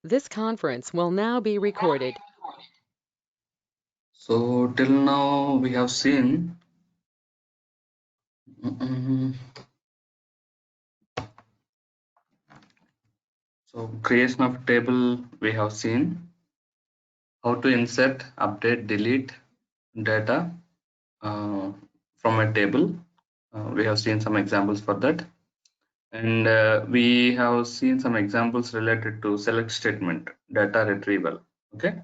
This conference will now be recorded. So till now we have seen so creation of table. We have seen how to insert, update, delete data from a table. We have seen some examples for that, and we have seen some examples related to select statement, data retrieval. Okay.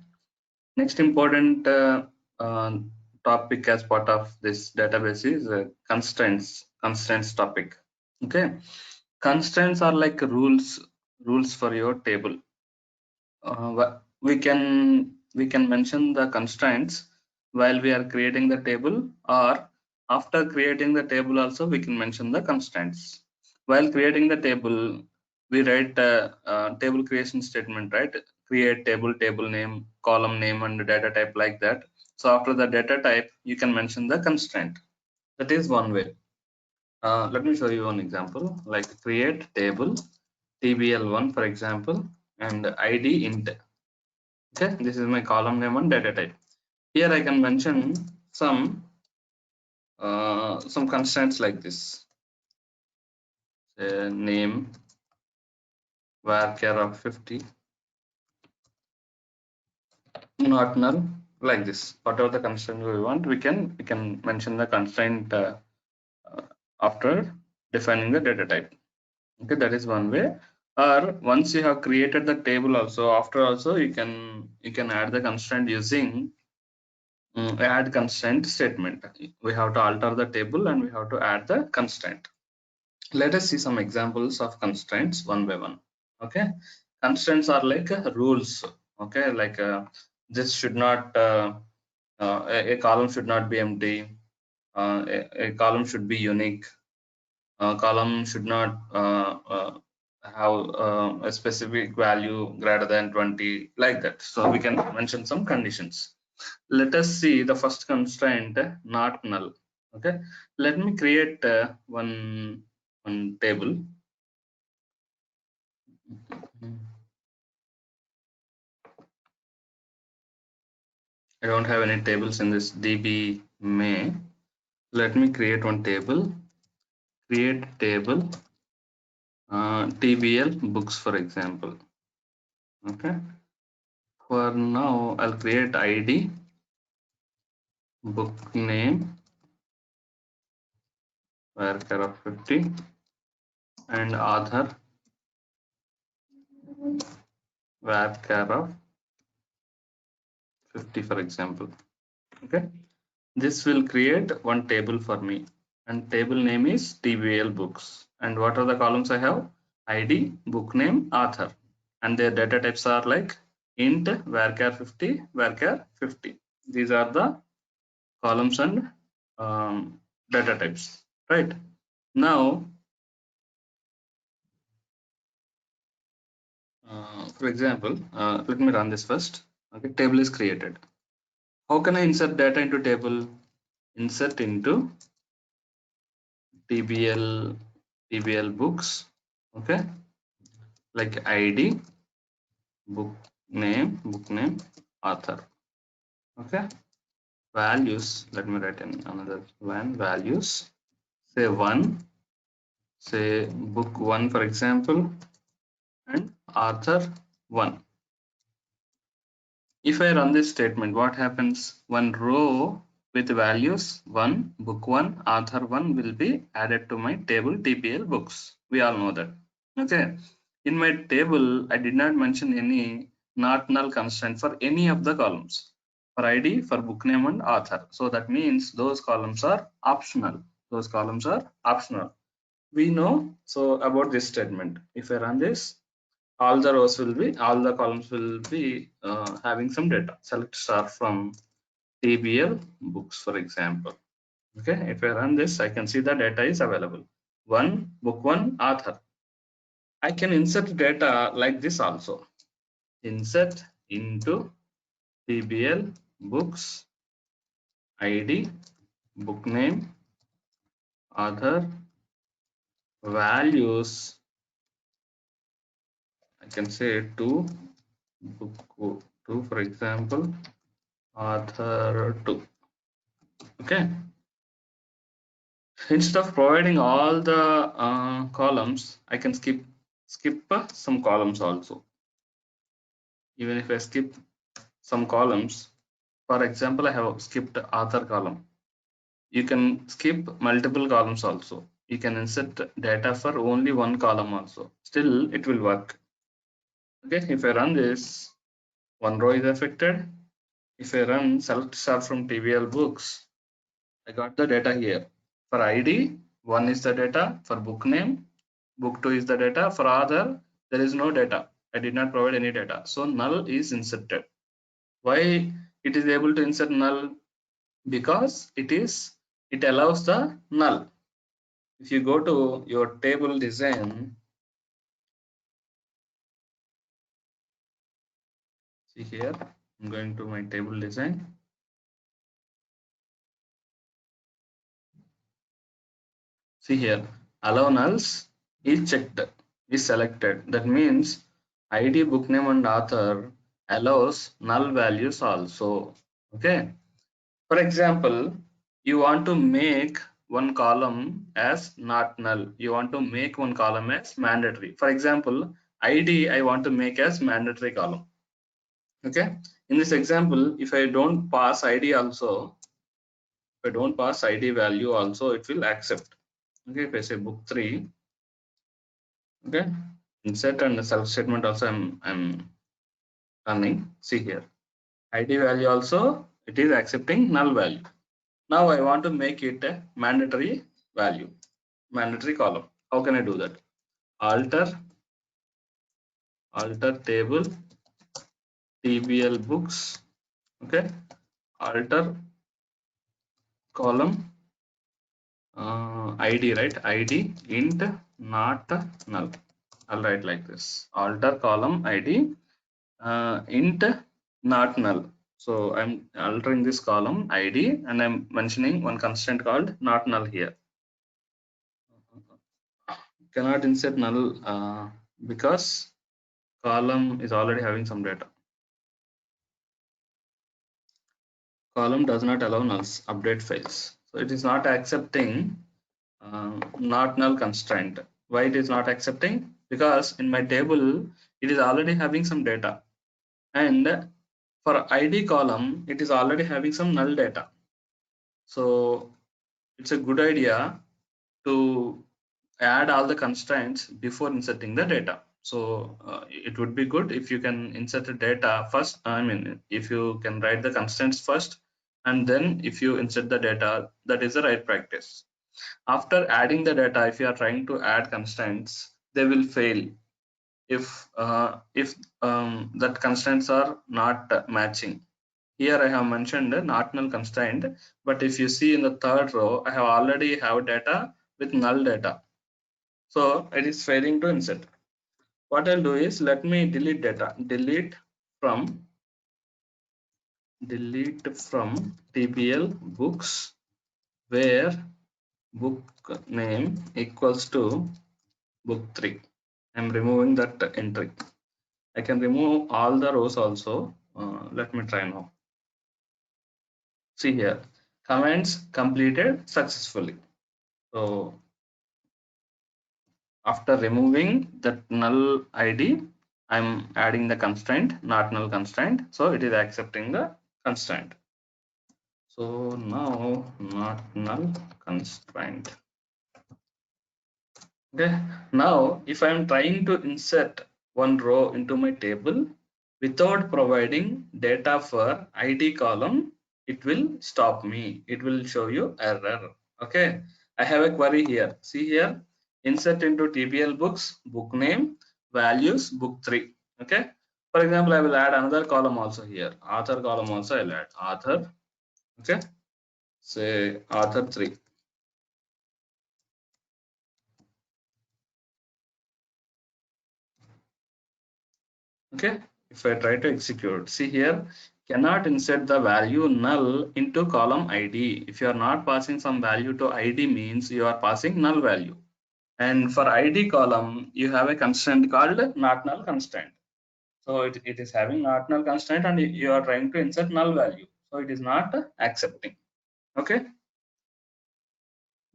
Next important uh, topic as part of this database is constraints topic. Okay, constraints are like rules for your table. We can mention the constraints while we are creating the table, or after creating the table also we can mention the constraints. While creating the table, we write a table creation statement, right? Create table name, column name, and data type, like that. So after the data type, you can mention the constraint. That is one way. Let me show you one example, like create table tbl1, for example, and id int. Okay, this is my column name and data type. Here I can mention some constraints like this. Say name varchar of 50, not null, like this. Whatever the constraint we want, we can mention the constraint after defining the data type. Okay, that is one way. Or once you have created the table also, after also you can add the constraint using add constraint statement. We have to alter the table and we have to add the constraint. Let us see some examples of constraints one by one. Okay, constraints are like rules. Okay, like this should not a column should not be empty. A column should be unique. Column should not have a specific value greater than 20, like that. So we can mention some conditions. Let us see the first constraint, not null. Okay, let me create one table. I don't have any tables in this db may. Let me create one table. Create table tbl books, for example. Okay, for now I'll create id, book name varchar of 50, and author varchar of 50, for example. Okay, this will create one table for me, and table name is tbl books. And what are the columns I have? id, book name, author, and their data types are like int, varchar 50, varchar 50. These are the columns and data types, right? Now for example, let me run this first. Okay, table is created. How can I insert data into table? Insert into tbl books. Okay, like id, book name, author. Okay, values, let me write in another one. Values, say 1, say book 1, for example, and author 1. If I run this statement, what happens? One row with values 1, book 1, author 1 will be added to my table tbl books. We all know that. Okay. In my table, I did not mention any not null constraint for any of the columns. For ID, for book name, and author. So that means those columns are optional. Those columns are optional. We know so about this statement. If I run this, all the columns will be having some data. Select star from tbl books, for example. Okay, if I run this, I can see the data is available. 1, book 1, author. I can insert data like this also. Insert into tbl books, id, book name, author, values. I can say 2, book 2, for example, author 2. Okay. Instead of providing all the columns, I can skip some columns also. Even if I skip some columns, for example, I have skipped author column. You can skip multiple columns also. You can insert data for only one column also. Still, it will work. Okay, if I run this, one row is affected. If I run select star from TVL books, I got the data here. For ID, 1 is the data. For book name, book 2 is the data. For other, there is no data. I did not provide any data. So null is inserted. Why it is able to insert null? Because it allows the null. If you go to your table design, see here, I'm going to my table design. See here, allow nulls is checked, is selected. That means ID, book name, and author allows null values also. Okay. For example, you want to make one column as not null. You want to make one column as mandatory. For example, ID I want to make as mandatory column. Okay. In this example, if I don't pass ID also, if I don't pass ID value also, it will accept. Okay. If I say book 3, okay, insert and the self statement also I'm running. See here, ID value also it is accepting null value. Now I want to make it a mandatory value, mandatory column. How can I do that? Alter table TBL books. Okay, alter column ID, right? ID int not null. I'll write like this. Alter column ID int not null. So I'm altering this column ID and I'm mentioning one constant called not null here. Cannot insert null because column is already having some data. Column does not allow nulls update files. So it is not accepting not null constraint. Why it is not accepting? Because in my table it is already having some data, and for ID column it is already having some null data. So it's a good idea to add all the constraints before inserting the data. So it would be good if you can insert the data first. I mean, if you can write the constraints first, and then if you insert the data, that is the right practice. After adding the data, if you are trying to add constraints, they will fail if that constraints are not matching. Here I have mentioned not null constraint, but if you see in the third row, I have already have data with null data. So it is failing to insert. What I'll do is let me delete data. Delete from TBL books where book name equals to book 3. I'm removing that entry. I can remove all the rows also. Let me try now. See here, comments completed successfully. So after removing that null ID, I'm adding the constraint, not null constraint. So it is accepting the constraint. So now not null constraint. Okay. Now if I'm trying to insert one row into my table without providing data for ID column, it will stop me. It will show you error. Okay. I have a query here. See here, insert into TBL books, book name, values, book 3. Okay. For example, I will add another column also here. Author column also I'll add author. Okay. Say author 3. Okay. If I try to execute, see here, cannot insert the value null into column ID. If you are not passing some value to ID means you are passing null value. And for ID column, you have a constraint called not null constraint. So it is having not null constraint and you are trying to insert null value. So it is not accepting. Okay.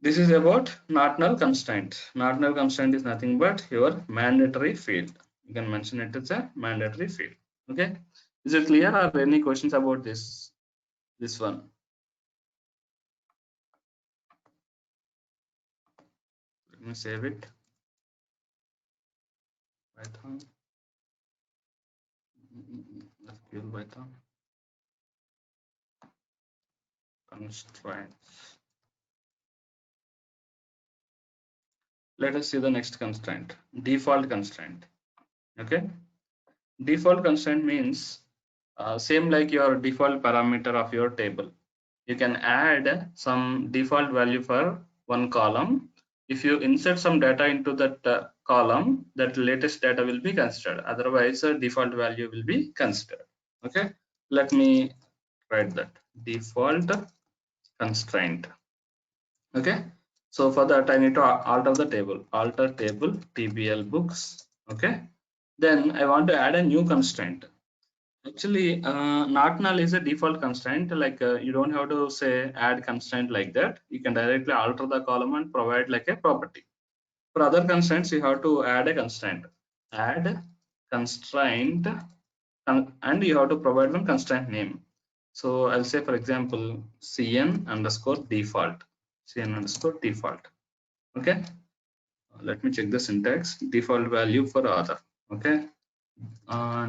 This is about not null constraint. Not null constraint is nothing but your mandatory field. You can mention it as a mandatory field. Okay. Is it clear, or any questions about this one? Let me save it. Python. SQL Python. Constraints. Let us see the next constraint. Default constraint. Okay. Default constraint means same like your default parameter of your table. You can add some default value for one column. If you insert some data into that column, that latest data will be considered. Otherwise, default value will be considered. Okay. Let me write that default constraint. Okay. So for that, I need to alter the table. Alter table tbl books. Okay. Then I want to add a new constraint. Actually, not null is a default constraint. Like you don't have to say add constraint like that. You can directly alter the column and provide like a property. For other constraints, you have to add a constraint. Add constraint, and you have to provide one constraint name. So I'll say, for example, cn underscore default. Cn underscore default. Okay. Let me check the syntax. Default value for author. Okay.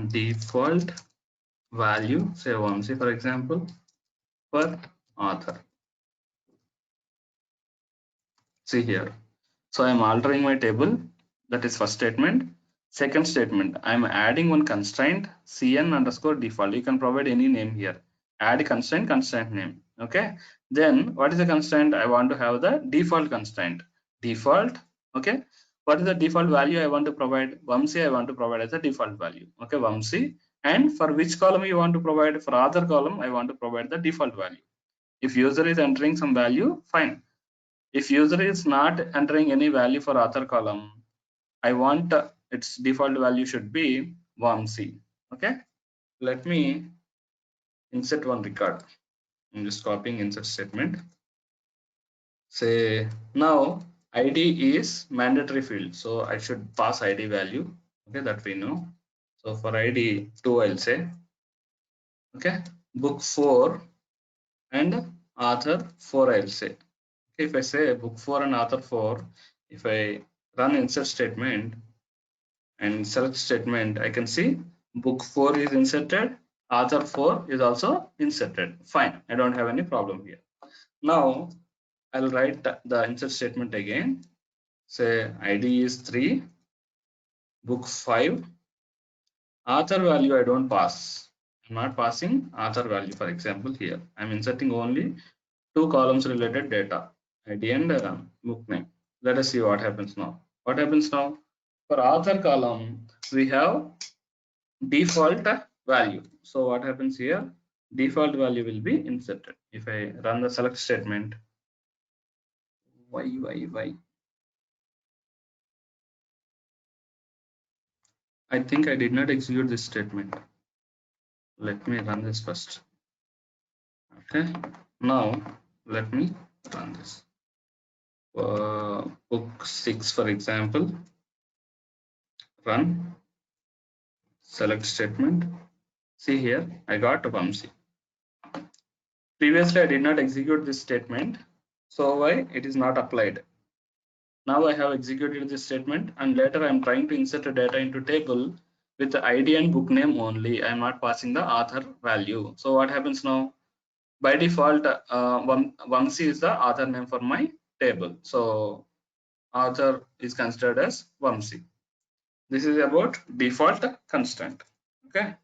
Default value, say Vamsi for example, for author. See here. So I'm altering my table. That is first statement. Second statement, I'm adding one constraint cn underscore default. You can provide any name here. Add constraint, constraint name. Okay. Then what is the constraint? I want to have the default constraint. Default. Okay. What is the default value I want to provide? Vamsi I want to provide as a default value. Okay, Vamsi. And for which column you want to provide? For other column, I want to provide the default value. If user is entering some value, fine. If user is not entering any value for author column, I want its default value should be Vamsi. Okay. Let me insert one record. I'm just copying insert statement. Say now ID is mandatory field, so I should pass ID value. Okay, that we know. So for ID 2, I'll say okay, book 4 and author 4, I'll say. If I say book 4 and author 4, if I run insert statement and select statement, I can see book 4 is inserted, author 4 is also inserted. Fine, I don't have any problem here. Now I'll write the insert statement again. Say ID is 3, book 5, author value I don't pass. I'm not passing author value, for example. Here I'm inserting only 2 columns related data, ID and book name. Let us see what happens now. What happens now? For author column, we have default value. So what happens here? Default value will be inserted. If I run the select statement, why? I think I did not execute this statement. Let me run this first. Okay. Now let me run this. Book 6, for example. Run select statement. See here, I got Vamsi. Previously, I did not execute this statement. So why it is not applied? Now I have executed this statement, and later I am trying to insert a data into table with the ID and book name only. I am not passing the author value. So what happens now? By default, Vamsi is the author name for my table. So author is considered as Vamsi. This is about default constraint. Okay.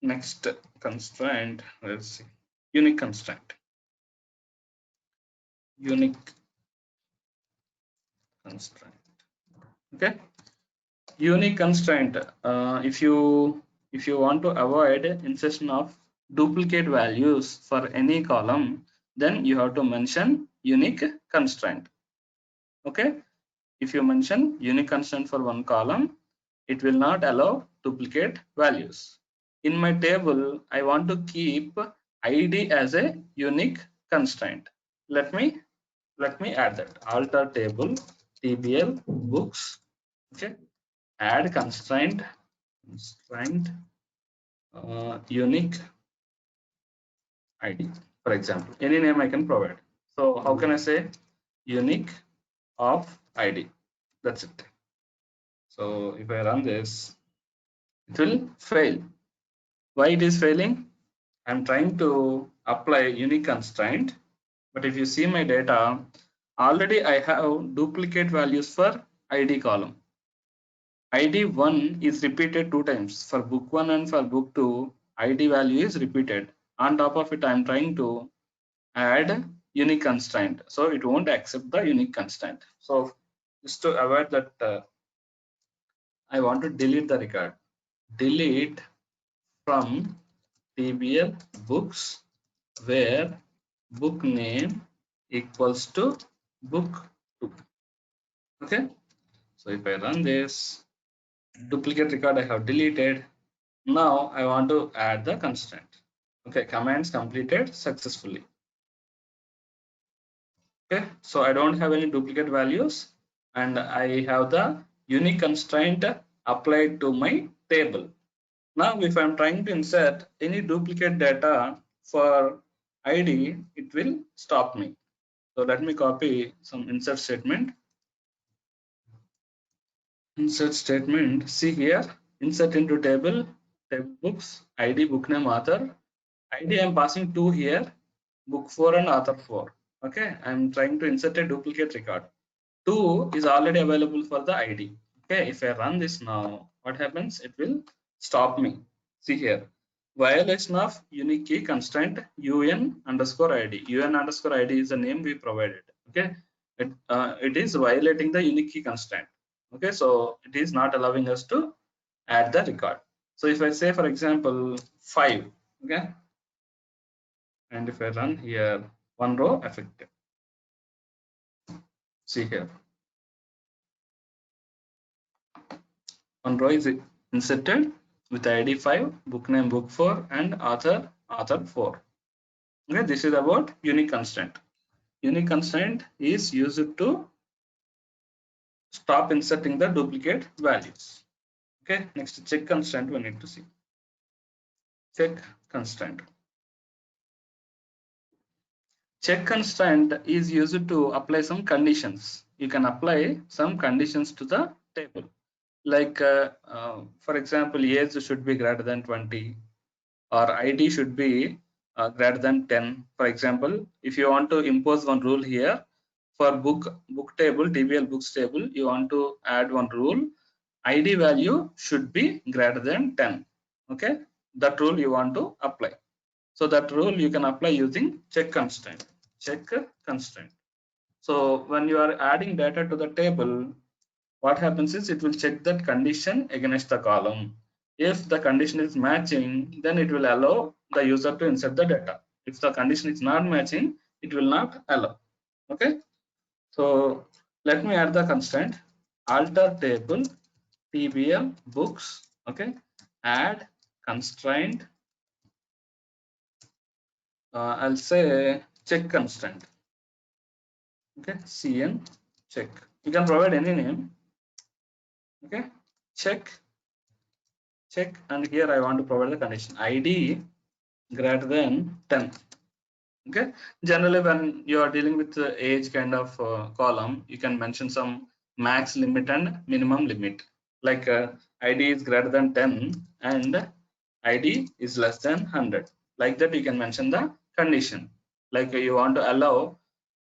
Next constraint, let's see. Unique constraint. Unique constraint. Okay. Unique constraint. If you want to avoid insertion of duplicate values for any column, then you have to mention unique constraint. Okay. If you mention unique constraint for one column, it will not allow duplicate values. In my table, I want to keep ID as a unique constraint. Let me add that. Alter table TBL books. Okay. Add constraint unique ID. For example, any name I can provide. So how can I say unique of ID? That's it. So if I run this, it will fail. Why it is failing? I'm trying to apply unique constraint, but if you see my data, already I have duplicate values for ID column. ID 1 is repeated 2 times. For book 1 and for book 2, ID value is repeated. On top of it, I'm trying to add unique constraint. So it won't accept the unique constraint. So just to avoid that, I want to delete the record. Delete from TBL books where book name equals to book 2. Okay. So if I run this, duplicate record I have deleted. Now I want to add the constraint. Okay, commands completed successfully. Okay, so I don't have any duplicate values and I have the unique constraint applied to my table. Now if I'm trying to insert any duplicate data for ID, it will stop me. So let me copy some insert statement. Insert statement, see here, insert into table books, ID, book name, author. ID I'm passing 2 here, book 4 and author 4. Okay, I'm trying to insert a duplicate record. 2 is already available for the ID. Okay, if I run this now, what happens? It will stop me. See here, violation of unique key constraint UN underscore ID. UN underscore ID is the name we provided. Okay, it is violating the unique key constraint. Okay, so it is not allowing us to add the record. So if I say, for example, 5, okay, and if I run here, 1 row affected. See here, 1 row is inserted with ID 5, book name book 4, and author 4. Okay, this is about unique constraint. Unique constraint is used to stop inserting the duplicate values. Okay, next check constraint we need to see. Check constraint. Check constraint is used to apply some conditions. You can apply some conditions to the table. Like, for example, age should be greater than 20 or ID should be greater than 10. For example, if you want to impose one rule here for book table, TBL books table, you want to add one rule, ID value should be greater than 10. Okay, that rule you want to apply. So that rule you can apply using check constraint. Check constraint. So when you are adding data to the table, what happens is it will check that condition against the column. If the condition is matching, then it will allow the user to insert the data. If the condition is not matching, it will not allow. Okay. So let me add the constraint. Alter table TBL books. Okay. Add constraint. I'll say check constraint. Okay. CN check. You can provide any name. Okay. Check, and here I want to provide the condition ID greater than 10. Okay, generally when you are dealing with the age kind of column, you can mention some max limit and minimum limit. Like ID is greater than 10 and ID is less than 100. Like that you can mention the condition. Like you want to allow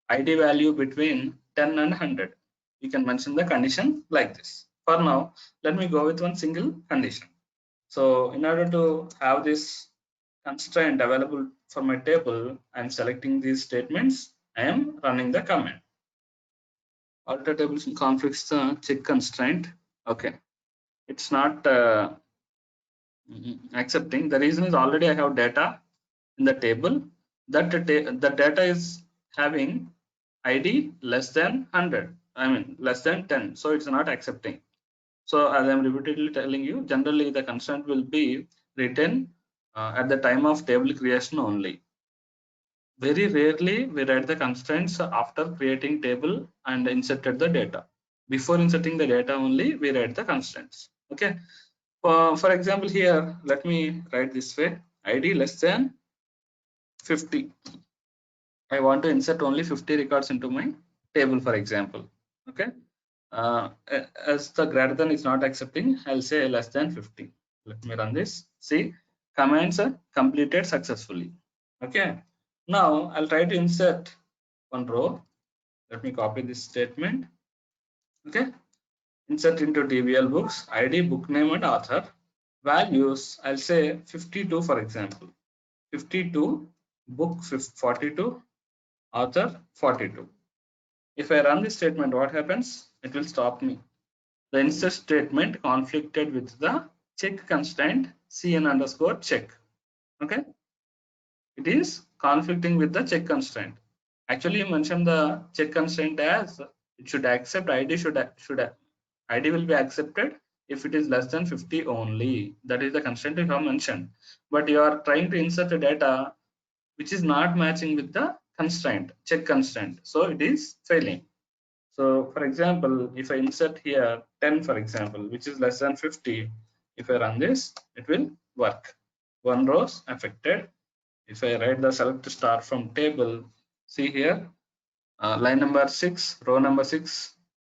ID value between 10 and 100. You can mention the condition like this. For now, let me go with one single condition. So in order to have this constraint available for my table, I'm selecting these statements. I am running the command. Alter tables conflicts the check constraint. Okay, it's not accepting. The reason is already I have data in the table. That the data is having ID less than 100. I mean less than 10. So it's not accepting. So as I'm repeatedly telling you, generally the constraint will be written at the time of table creation only. Very rarely we write the constraints after creating table and inserted the data. Before inserting the data only, we write the constraints. Okay. For example, here, let me write this way: ID less than 50. I want to insert only 50 records into my table, for example. Okay. As the greater than is not accepting, I'll say less than 50. Let me run this. See, commands are completed successfully. Okay. Now I'll try to insert one row. Let me copy this statement. Okay. Insert into DBL books, ID, book name, and author. Values, I'll say 52, for example. 52, book 42, author 42. If I run this statement, what happens? It will stop me. The insert statement conflicted with the check constraint cn underscore check. Okay, it is conflicting with the check constraint. Actually, you mentioned the check constraint as it should accept ID ID will be accepted if it is less than 50 only. That is the constraint you have mentioned. But you are trying to insert a data which is not matching with the constraint, check constraint. So it is failing. So for example, if I insert here 10, for example, which is less than 50, if I run this, it will work. One row is affected. If I write the select star from table, see here, line number 6, row number 6,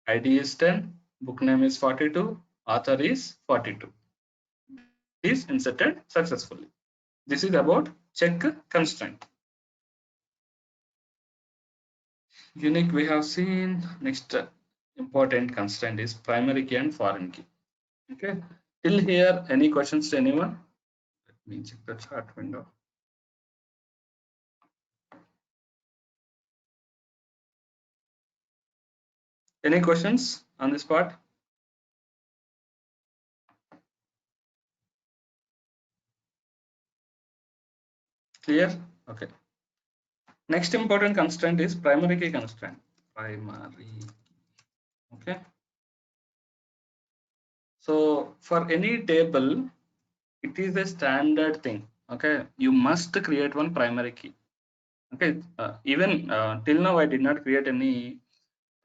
ID is 10, book name is 42, author is 42. Is inserted successfully. This is about check constraint. Unique we have seen. Next important constraint is primary key and foreign key. Okay, till here any questions to anyone? Let me check the chat window. Any questions on this part? Clear? Okay. Next important constraint is primary key constraint. Primary. Okay. So for any table, it is a standard thing. Okay, you must create one primary key. Okay, even till now I did not create any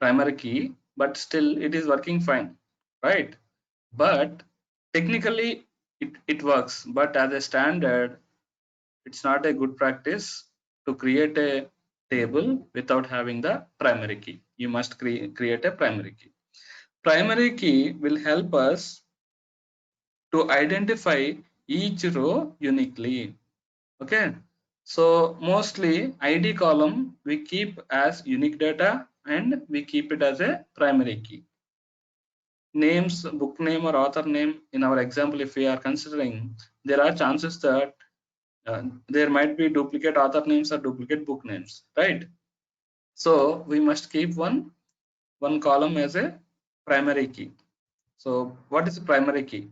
primary key, but still it is working fine, right? But technically it works, but as a standard, it's not a good practice to create a table without having the primary key. You must create a primary key. Primary key will help us to identify each row uniquely. Okay, so mostly ID column we keep as unique data and we keep it as a primary key. Names, book name or author name, in our example, if we are considering, there are chances that there might be duplicate author names or duplicate book names, right? So we must keep one column as a primary key. So what is a primary key?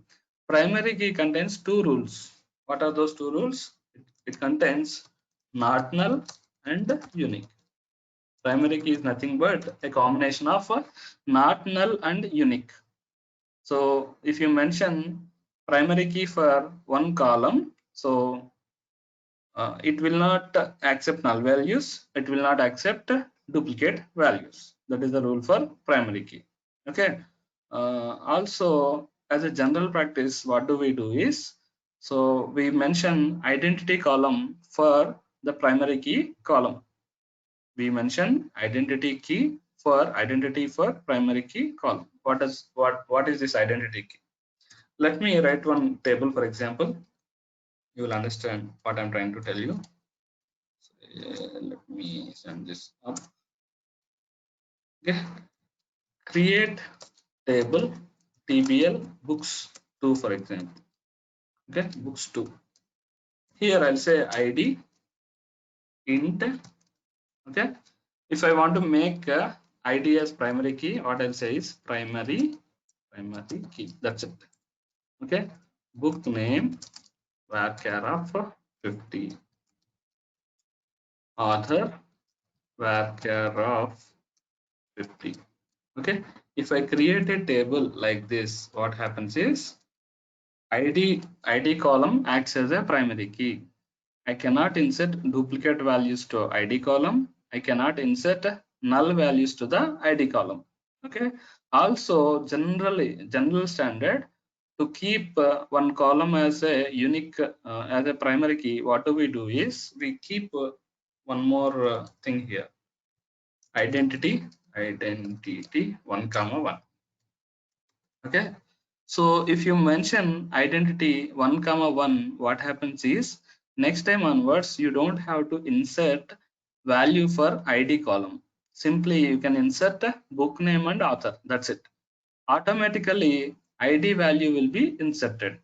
Primary key contains two rules. What are those two rules? It contains not null and unique. Primary key is nothing but a combination of not null and unique. So if you mention primary key for one column, so it will not accept null values. It will not accept duplicate values. That is the rule for primary key. Okay. Also, as a general practice, what do we do is, so we mention identity column for the primary key column. We mention identity key for primary key column. What is this identity key? Let me write one table, for example. You will understand what I'm trying to tell you. So, let me send this up. Okay. Create table TBL books 2, for example. Okay, books 2. Here I'll say ID int. Okay, if I want to make ID as primary key, what I'll say is primary key. That's it. Okay, book name varchar of 50, author varchar of 50. Okay, if I create a table like this, what happens is ID column acts as a primary key. I cannot insert duplicate values to ID column. I cannot insert null values to the ID column. Okay. Also, general standard to keep one column as a unique as a primary key. What do we do is we keep one more thing here. Identity 1, 1. Okay. So if you mention identity 1, 1, what happens is next time onwards, you don't have to insert value for ID column. Simply you can insert a book name and author. That's it. Automatically ID value will be inserted.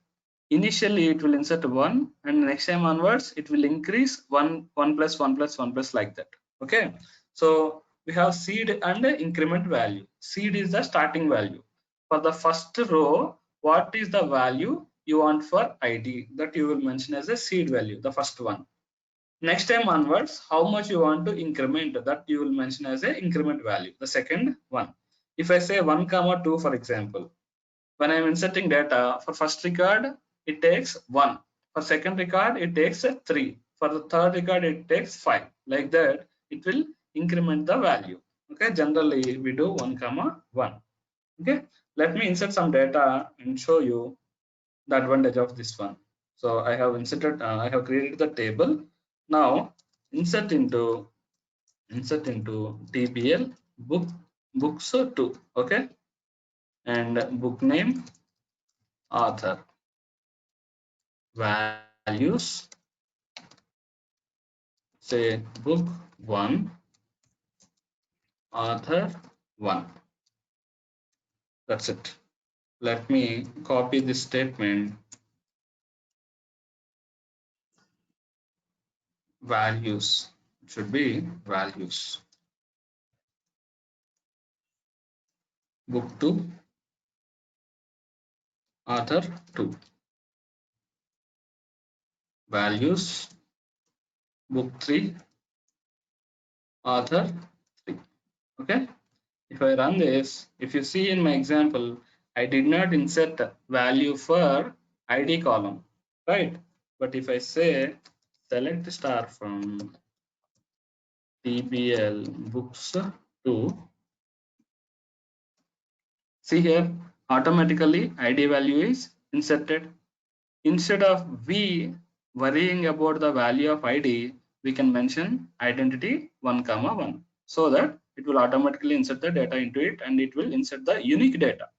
Initially it will insert 1 and next time onwards it will increase 1, 1 plus 1 plus 1 plus like that. Okay. So we have seed and increment value. Seed is the starting value. For the first row, what is the value you want for ID that you will mention as a seed value, the first one. Next time onwards, how much you want to increment that you will mention as a increment value, the second one. If I say 1, 2, for example, when I'm inserting data for first record, it takes 1. For second record, it takes 3. For the third record, it takes 5. Like that, it will increment the value. Okay, generally we do 1, 1. Okay, let me insert some data and show you the advantage of this one. So I have I have created the table. Now insert into TBL books 2. Okay, and book name, author, values, say book 1, author 1. That's it. Let me copy this statement. Values, it should be values, book 2, author 2, values, book 3, author 3. Okay, if I run this, if you see in my example, I did not insert value for ID column, right? But if I say select star from TBL books 2, see here, automatically ID value is inserted. Instead of we worrying about the value of ID, we can mention identity 1, 1, so that it will automatically insert the data into it and it will insert the unique data.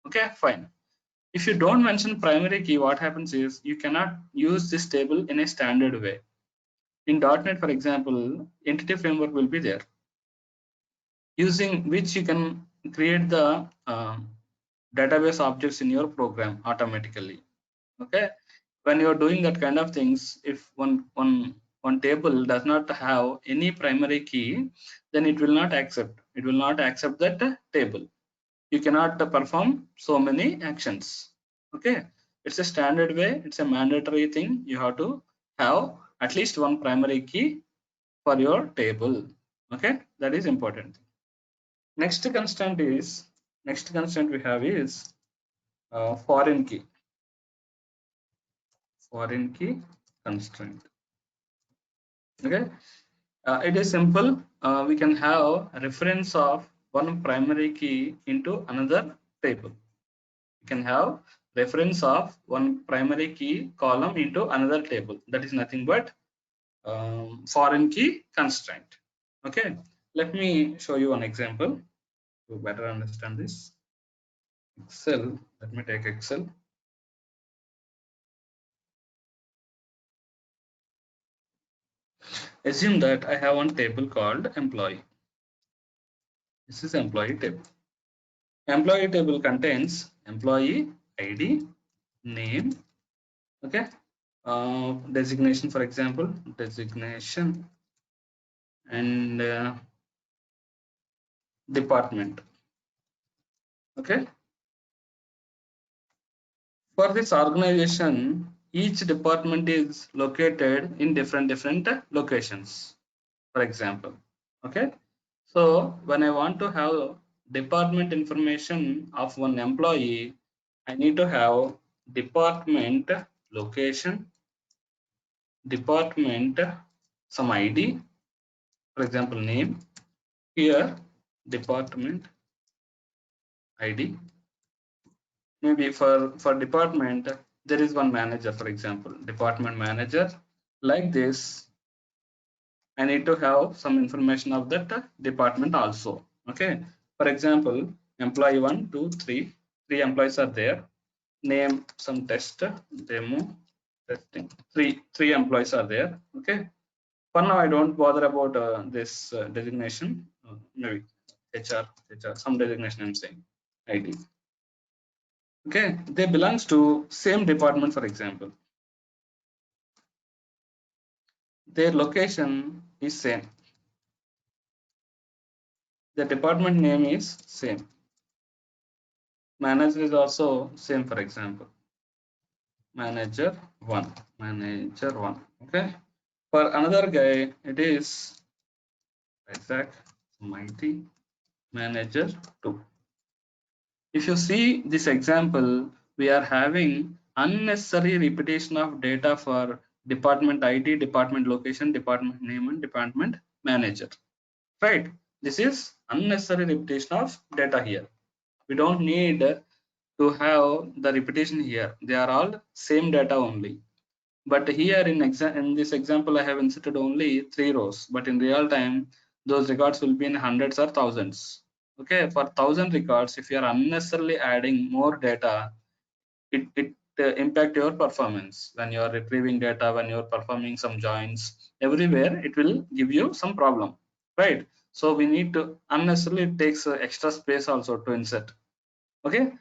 Okay, fine. If you don't mention primary key, what happens is you cannot use this table in a standard way. In .NET, for example, entity framework will be there, using which you can create the database objects in your program automatically. Okay, when you're doing that kind of things, if one table does not have any primary key, then it will not accept that table. You cannot perform so many actions. Okay, it's a standard way, it's a mandatory thing. You have to have at least one primary key for your table. Okay, that is important. Next constraint we have is foreign key constraint. Okay, it is simple. We can have a reference of one primary key into another table. We can have reference of one primary key column into another table. That is nothing but foreign key constraint. Okay, let me show you an example to better understand this. Excel, let me take Excel. Assume that I have one table called employee. This is employee table. Employee table contains employee ID, name, okay, designation, for example, designation, and department. Okay, for this organization, each department is located in different locations, for example. Okay, so when I want to have department information of one employee, I need to have department location, department some ID, for example name, here department ID. Maybe for department there is one manager, for example department manager. Like this, I need to have some information of that department also. Okay, for example employee 1 2 3, three employees are there. Name some test demo testing, three employees are there. Okay, for now I don't bother about this designation, maybe HR some designation I'm saying ID. Okay, they belongs to same department, for example their location is same, the department name is same, manager is also same, for example manager 1, manager 1. Okay, for another guy it is Isaac Mighty manager 2. If you see this example, we are having unnecessary repetition of data for department ID, department location, department name, and department manager. Right? This is unnecessary repetition of data here. We don't need to have the repetition here. They are all same data only. But here in this example, I have inserted only 3 rows. But in real time, those records will be in hundreds or thousands. Okay, for 1000 records, if you are unnecessarily adding more data, it impact your performance when you are retrieving data, when you are performing some joins, everywhere it will give you some problem, right? So we need to unnecessarily it takes extra space also to insert. Okay,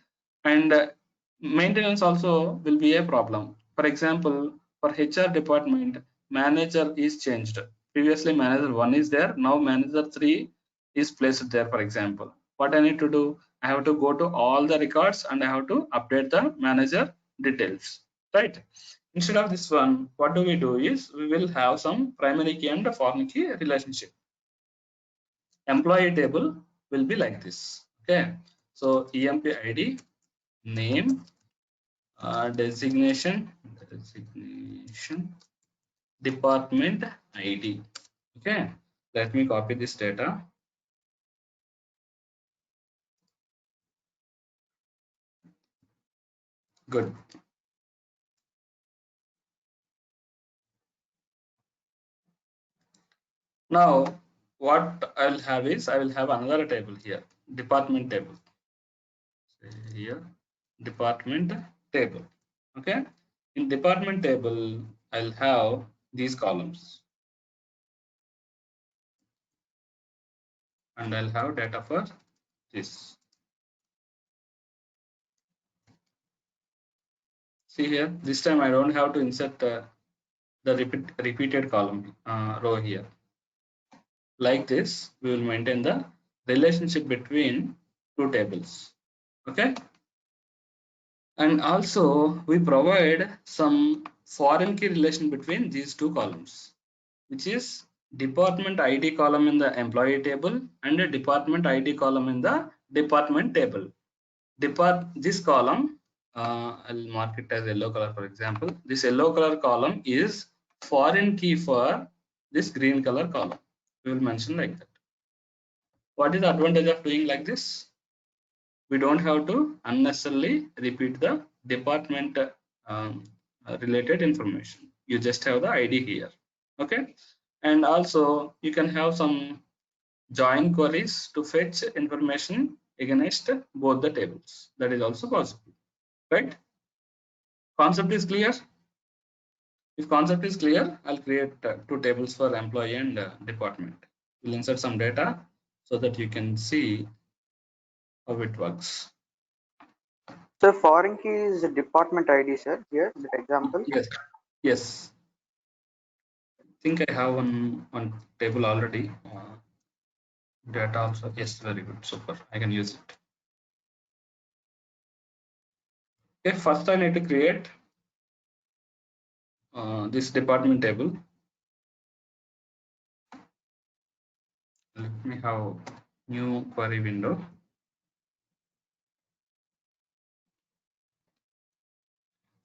and maintenance also will be a problem. For example, for HR department, manager is changed. Previously manager 1 is there, now manager 3 is placed there. For example, what I need to do, I have to go to all the records and I have to update the manager details, right? Instead of this one, what do we do is we will have some primary key and foreign key relationship. Employee table will be like this. Okay, so EMP ID, name, designation, department ID. Okay, let me copy this data. Good. Now what I will have is I will have another table here, department table. Here department table. Okay, in department table I'll have these columns and I'll have data for this. See here, this time I don't have to insert the repeated column row here. Like this, we will maintain the relationship between two tables. Okay, and also we provide some foreign key relation between these two columns, which is department ID column in the employee table and a department ID column in the department table. This column, I'll mark it as yellow color, for example. This yellow color column is foreign key for this green color column. We will mention like that. What is the advantage of doing like this? We don't have to unnecessarily repeat the department related information. You just have the ID here. Okay, and also you can have some join queries to fetch information against both the tables. That is also possible, right? Concept is clear? If concept is clear, I'll create two tables for employee and department. We'll insert some data so that you can see how it works. So foreign key is the department ID, sir. Here, the example. Yes, yes. I think I have one table already. Data also. Yes, very good, super. I can use it. Okay, first I need to create this department table. Let me have new query window.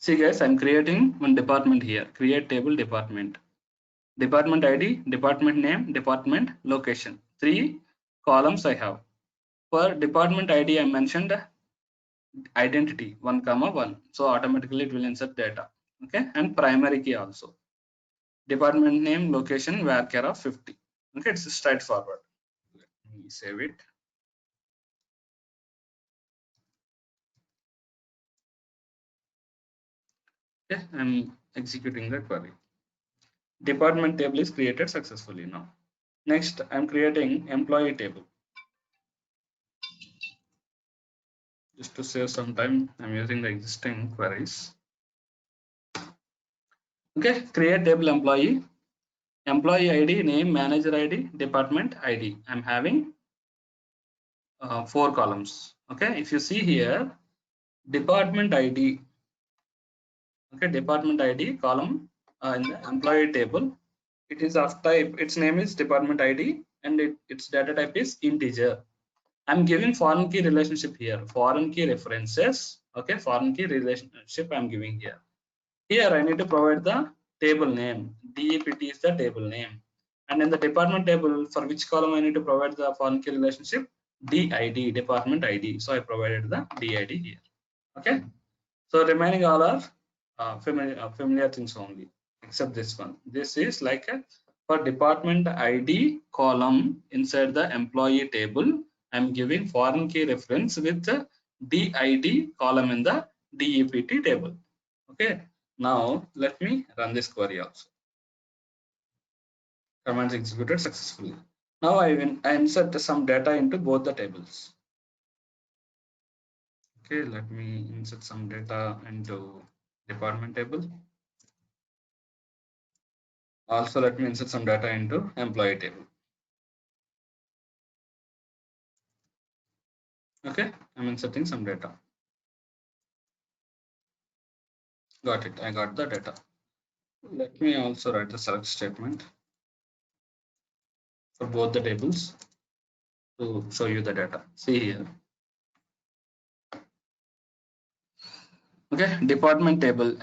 See guys, I'm creating one department here. Create table department. Department ID, department name, department location. 3 columns I have. For department ID, I mentioned identity 1, 1. So automatically it will insert data. Okay, and primary key also. Department name, location, varchar of 50. Okay, it's straightforward. Let me save it. Okay, I'm executing the query. Department table is created successfully now. Next, I'm creating employee table. Just to save some time, I'm using the existing queries. Okay, create table employee ID, name, manager ID, department ID. I'm having 4 columns. Okay, if you see here, department ID. Okay, department ID column in the employee table. It is of type. Its name is department ID, and its data type is integer. I'm giving foreign key relationship here. Foreign key references. Okay, foreign key relationship I'm giving here. Here I need to provide the table name. DEPT is the table name. And in the department table, for which column I need to provide the foreign key relationship? DID, department ID. So I provided the DID here. Okay. So remaining all are familiar things only, except this one. This is like a for department ID column inside the employee table. I'm giving foreign key reference with the DID column in the DEPT table. Okay. Now let me run this query also. Commands executed successfully. Now I insert some data into both the tables. Okay, let me insert some data into department table. Also, let me insert some data into employee table. Okay, I'm inserting some data. Got it. I got the data. Let me also write the select statement for both the tables to show you the data. See here. Okay, department table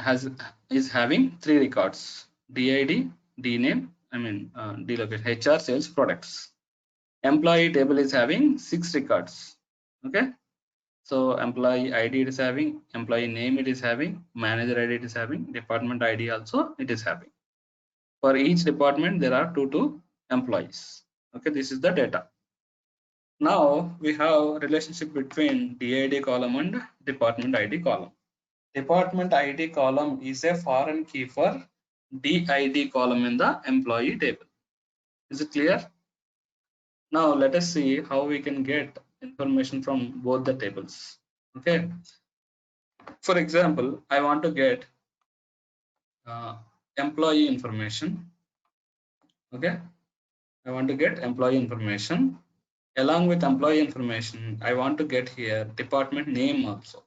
is having 3 records: DID, DName, D location, HR, sales, products. Employee table is having 6 records. Okay, so employee ID it is having, employee name it is having, manager ID it is having, department ID also it is having. For each department there are 2 employees. Okay, this is the data. Now we have relationship between DID column and department ID column. Department ID column is a foreign key for DID column in the employee table. Is it clear? Now let us see how we can get information from both the tables. Okay. For example, I want to get employee information. Okay. I want to get employee information. Along with employee information, I want to get here department name also.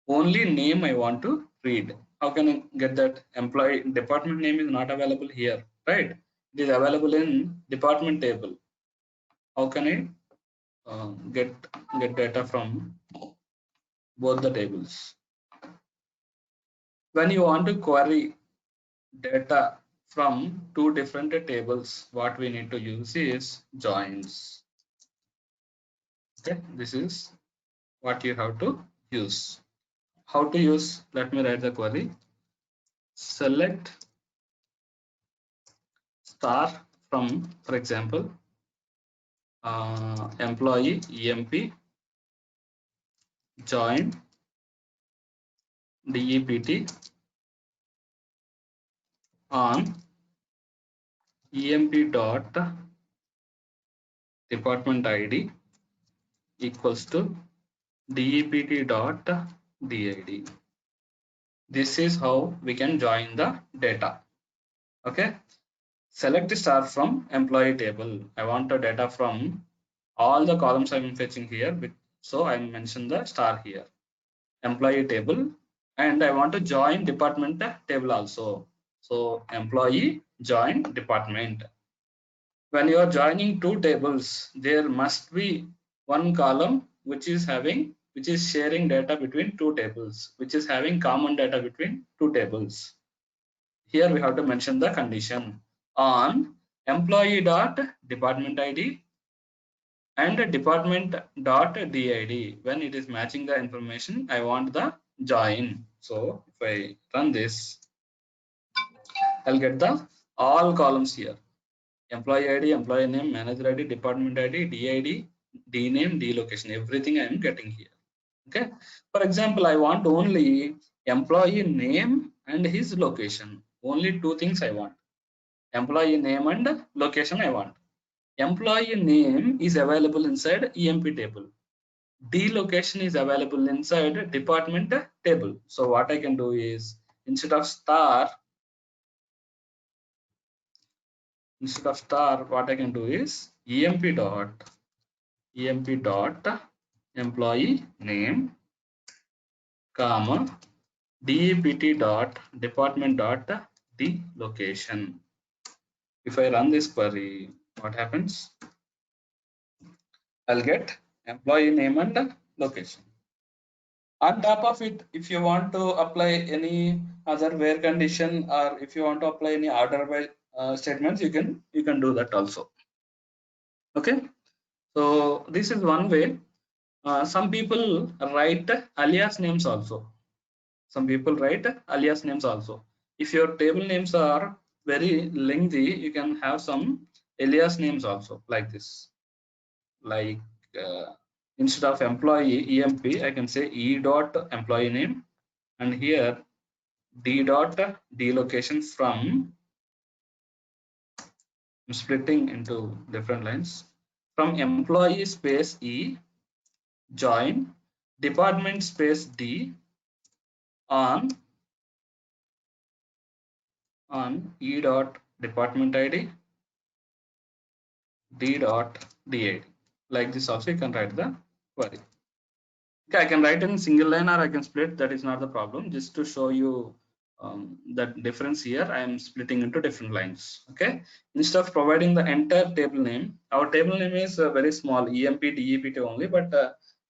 Only name I want to read. How can I get that? Employee department name is not available here, right? It is available in department table. How can I get data from both the tables? When you want to query data from 2 different tables, what we need to use is joins. Okay, this is what you have to use. How to use? Let me write the query. Select star from, for example, employee EMP join DEPT on EMP dot department ID equals to DEPT dot DID. This is how we can join the data. Okay. Select the star from employee table. I want the data from all the columns I'm fetching here. So I mention the star here. Employee table, and I want to join department table also. So employee join department. When you are joining 2 tables, there must be one column which is which is sharing data between two tables, which is having common data between two tables. Here we have to mention the condition on employee dot department ID and department dot DID. When it is matching the information, I want the join. So if I run this, I'll get the all columns here. Employee ID, employee name, manager ID, department ID, DID, D name, D location, everything I am getting here. Okay. For example, I want only employee name and his location. Only two things I want. Employee name and location I want. Employee name is available inside EMP table. D location is available inside department table. So what I can do is instead of star, what I can do is EMP dot employee name, comma DEPT dot department dot D location. If I run this query, what happens? I'll get employee name and location. On top of it, if you want to apply any other where condition, or if you want to apply any order by statements, you can do that also. Okay, so this is one way. Some people write alias names also. Some people write alias names also. If your table names are very lengthy, you can have some alias names also, like this. Like instead of employee EMP, I can say E dot employee name, and here D dot D location from, I'm splitting into different lines, from employee space E join department space D on E dot department ID D dot DID. Like this also you can write the query. Okay, I can write in single line or I can split, that is not the problem. Just to show you that difference here, I am splitting into different lines. Okay, instead of providing the entire table name, our table name is very small, EMP DEPT only, but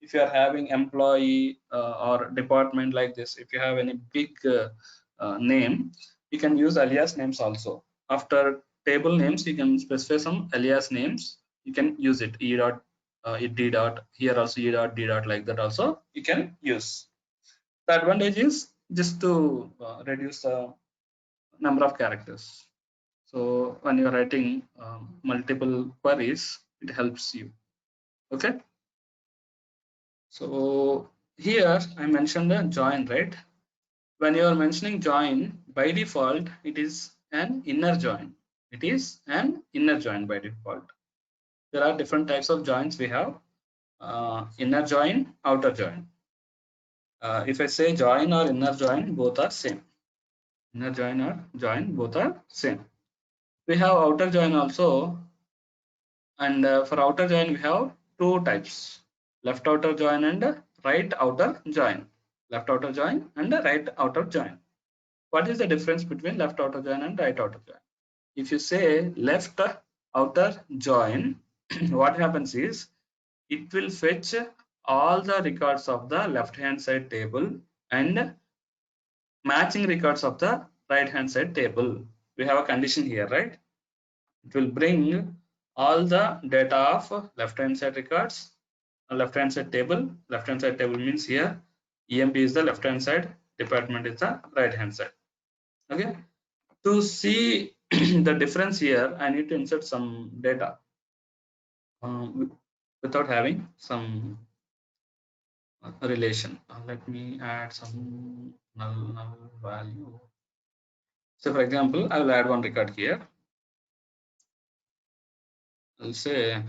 if you are having employee or department like this, if you have any big name, you can use alias names also. After table names, you can specify some alias names, you can use it, E dot D dot, here also E dot D dot, like that also you can use. The advantage is just to reduce the number of characters. So when you're writing multiple queries, it helps you. Okay, so here I mentioned the join, right? When you are mentioning join, by default it is an inner join. It is an inner join by default. There are different types of joins we have. Inner join, outer join. If I say join or inner join, both are same. Inner join or join, both are same. We have outer join also, and for outer join we have two types: left outer join and right outer join. Left outer join and right outer join. What is the difference between left outer join and right outer join? If you say left outer join, what happens is it will fetch all the records of the left hand side table and matching records of the right hand side table. We have a condition here, right? It will bring all the data of left hand side records, left hand side table. Left hand side table means here EMP is the left hand side, department is the right hand side. Okay, to see the difference here, I need to insert some data without having some relation. Let me add some null value. So for example, I will add one record here. I'll say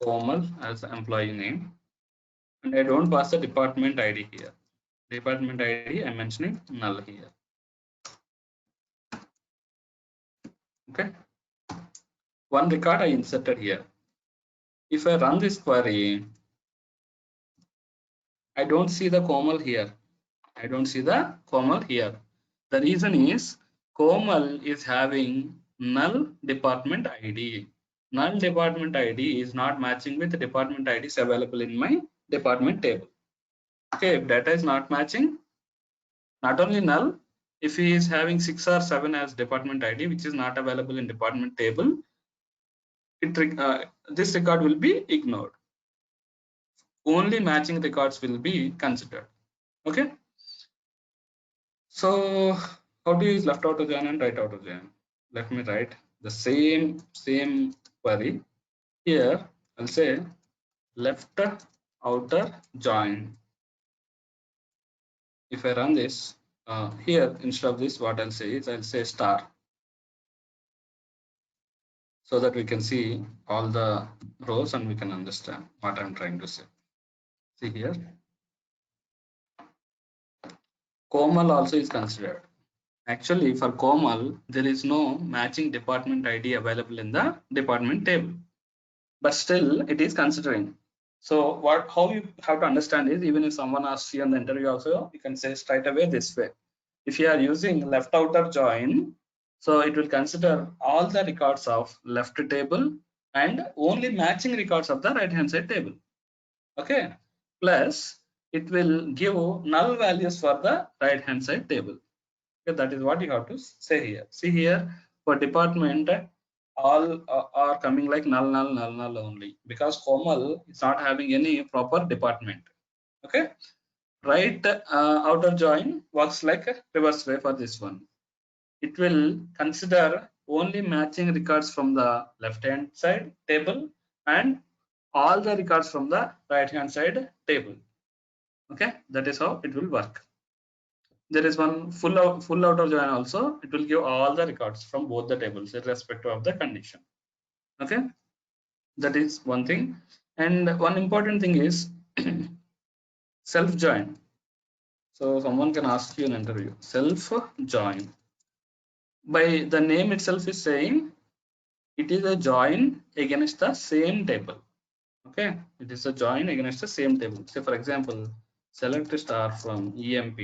Komal as the employee name, and I don't pass the department ID here. Department ID I'm mentioning null here. Okay, one record I inserted here. If I run this query, I don't see the Komal here. I don't see the Komal here. The reason is Komal is having null department ID. null department ID is not matching with the department IDs available in my department table. Okay, if data is not matching, not only null, if he is having 6 or 7 as department ID, which is not available in department table, this record will be ignored. Only matching records will be considered. Okay. So how to use left outer join and right outer join? Let me write the same query here. I'll say left outer join. If I run this here, instead of this, what I'll say is I'll say star, so that we can see all the rows and we can understand what I'm trying to say. See here, Komal also is considered. Actually, for Komal, there is no matching department ID available in the department table, but still it is considering. So how you have to understand is, even if someone asks you in the interview also, you can say straight away this way. If you are using left outer join, so it will consider all the records of left table and only matching records of the right hand side table. Okay, plus it will give null values for the right hand side table. Okay, that is what you have to say here. See here, for department, all are coming like null only, because Komal is not having any proper department. Okay, right outer join works like a reverse way for this one. It will consider only matching records from the left hand side table and all the records from the right hand side table. Okay, that is how it will work. There is one full outer join also. It will give all the records from both the tables irrespective of the condition. Okay, that is one thing. And one important thing is self join. So someone can ask you an interview, self join. By the name itself is saying it is a join against the same table. Okay, it is a join against the same table. Say for example, select star from EMP.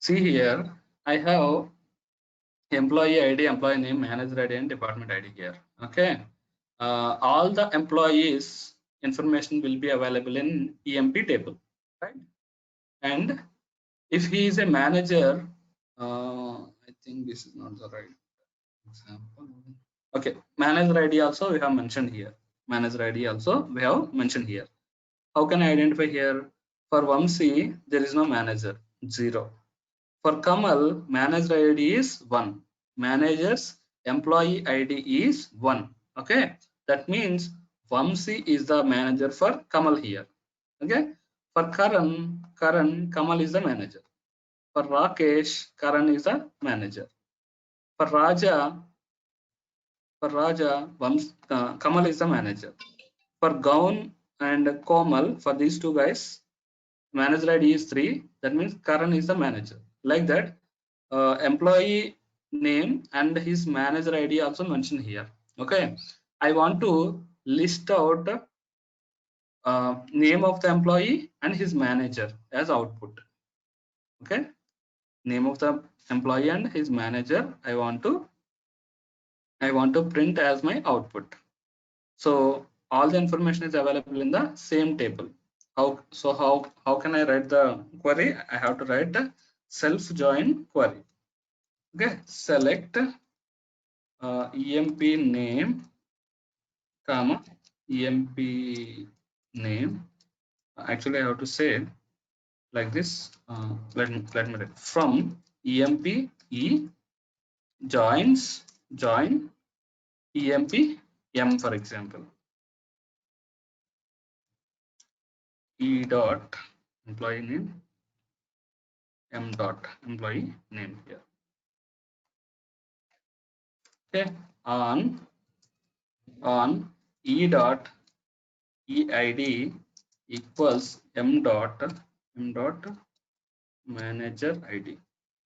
See here, I have employee ID, employee name, manager ID, and department ID here. Okay, all the employees information will be available in EMP table, right? And if he is a manager, I think this is not the right example. Okay, manager ID also we have mentioned here. Manager ID also we have mentioned here. How can I identify here? For Vamsi, there is no manager, 0. For Kamal, manager ID is 1. Manager's employee ID is 1. Okay, that means Vamsi is the manager for Kamal here. Okay, for Karan, Kamal is the manager. For Rakesh, Karan is the manager. For Raja, Kamal is the manager. For Gaun and Komal, for these two guys, manager ID is 3. That means Karan is the manager. Like that, employee name and his manager ID also mentioned here. Okay, I want to list out name of the employee and his manager as output. Okay, name of the employee and his manager I want to print as my output. So all the information is available in the same table. How can I write the query? I have to write the self join query. Okay, select EMP name comma EMP name. Actually, I have to say like this. Let me write from EMP E join EMP M, for example. E dot employee name, M dot employee name here. Okay, on E dot EID equals M dot manager ID.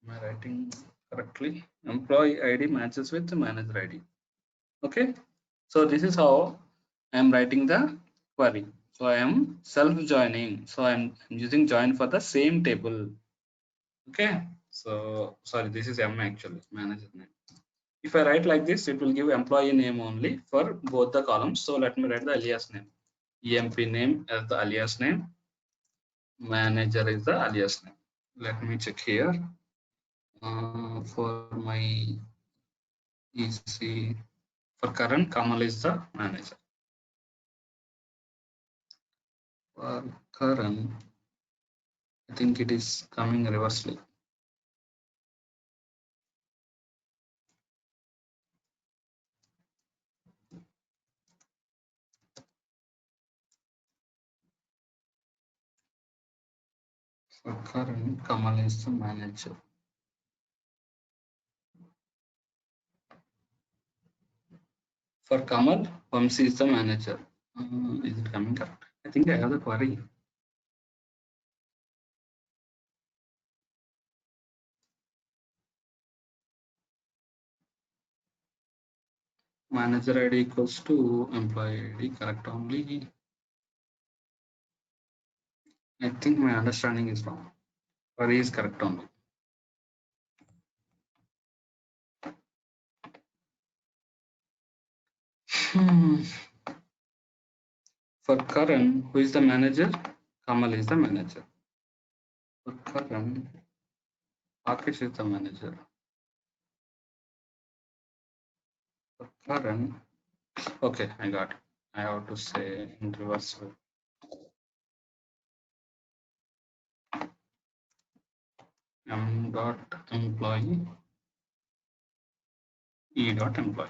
Am I writing correctly? Employee ID matches with the manager ID. Okay, so this is how I am writing the query. So I am self joining. So I'm using join for the same table. Okay, so sorry, this is M actually, manager name. If I write like this, it will give employee name only for both the columns. So let me write the alias name. EMP name as the alias name. Manager is the alias name. Let me check here. For my EC, for current, Kamal is the manager. For current, I think it is coming reversely. For current, Kamal is the manager. For Kamal, Vamsi is the manager. Is it coming correct? I think I have the query. Manager ID equals to employee ID, correct only. I think my understanding is wrong. Query is correct only. For Karan, who is the manager? Kamal is the manager. For Karan, Rakesh is the manager. For Karan, okay, I got it. I have to say in reverse way. M dot employee, E dot employee.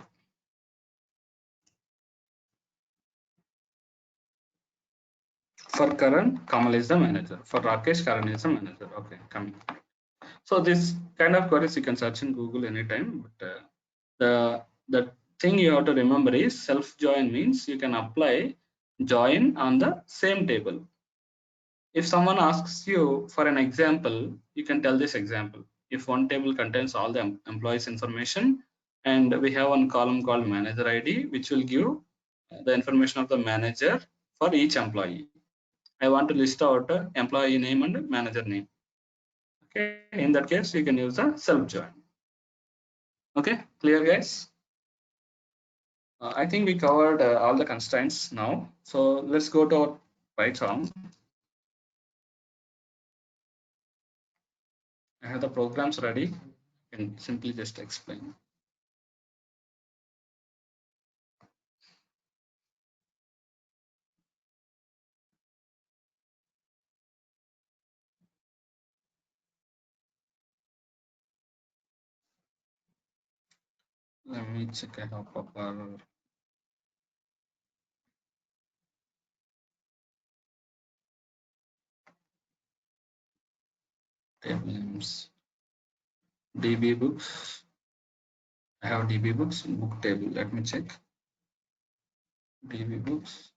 For Karan, Kamal is the manager. For Rakesh, Karan is the manager. Okay, coming. So this kind of queries you can search in Google anytime. But the thing you have to remember is self join means you can apply join on the same table. If someone asks you for an example, you can tell this example. If one table contains all the employees information and we have one column called manager ID, which will give the information of the manager for each employee. I want to list out employee name and manager name. Okay, in that case, you can use a self join. Okay, clear, guys? I think we covered all the constraints now. So let's go to our Python. I have the programs ready. I can simply just explain. Let me check. I have proper table names. DB books. I have DB books book table. Let me check. DB books.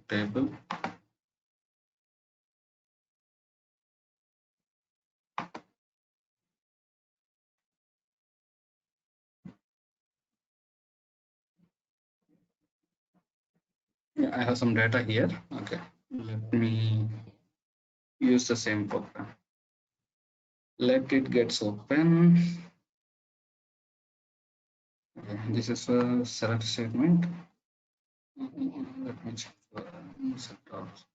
Table. Yeah, I have some data here. Okay, let me use the same program. Let it gets open. Okay, this is a select statement. Let me check for sectors.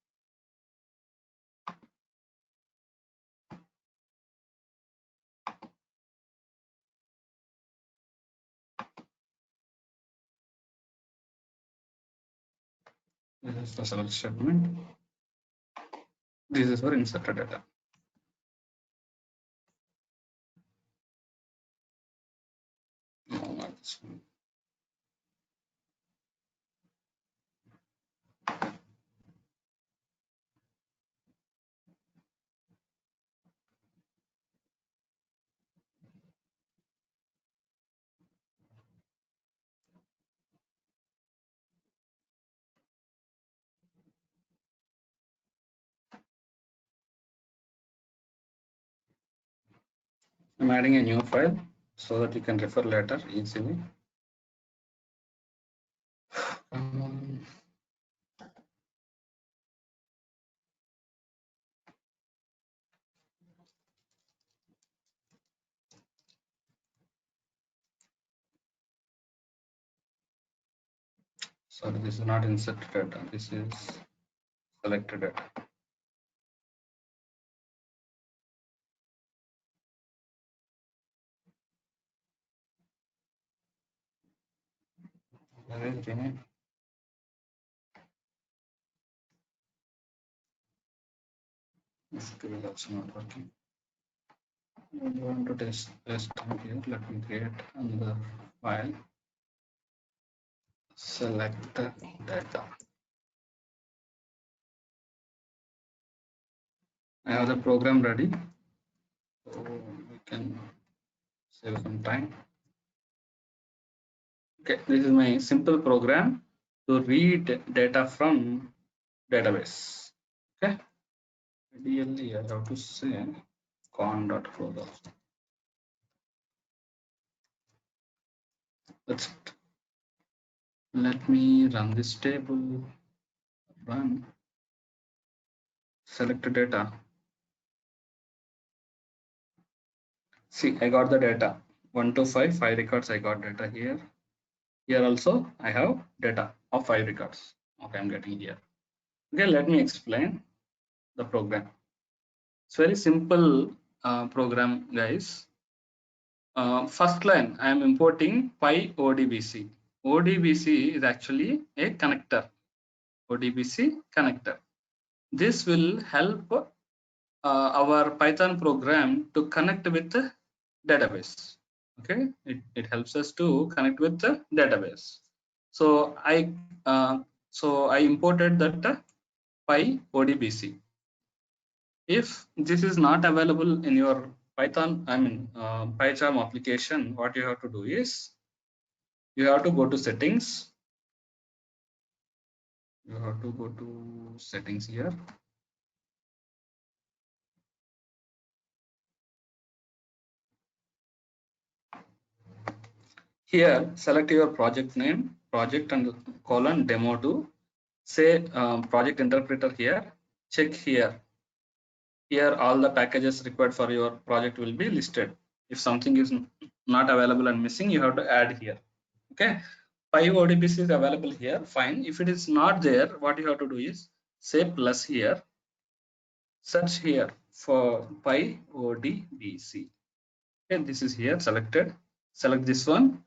This is the select statement. This is for inserted data. No, not this one. I'm adding a new file so that you can refer later easily. Sorry, this is not inserted data. This is selected data. Where is rename? SQL also not working. I want to test here. Let me create another file. Select the data. I have the program ready, so we can save some time. Okay, this is my simple program to read data from database. Okay, ideally I have to say con.close also. That's it. Let me run this table. Run. Select data. See, I got the data 1 to 5 records. I got data here. Here also I have data of 5 records. Okay, I'm getting here. Okay, let me explain the program. It's very simple program, guys. First line, I am importing PyODBC. ODBC is actually a connector. ODBC connector. This will help our Python program to connect with the database. Okay, it helps us to connect with the database. So I imported that PyODBC. If this is not available in your Python, PyCharm application, what you have to do is you have to go to settings. You have to go to settings here. Here, select your project name, project and colon demo2. Say project interpreter here. Check here. Here, all the packages required for your project will be listed. If something is not available and missing, you have to add here. Okay. PyODBC is available here. Fine. If it is not there, what you have to do is say plus here. Search here for PyODBC. Okay, this is here selected. Select this one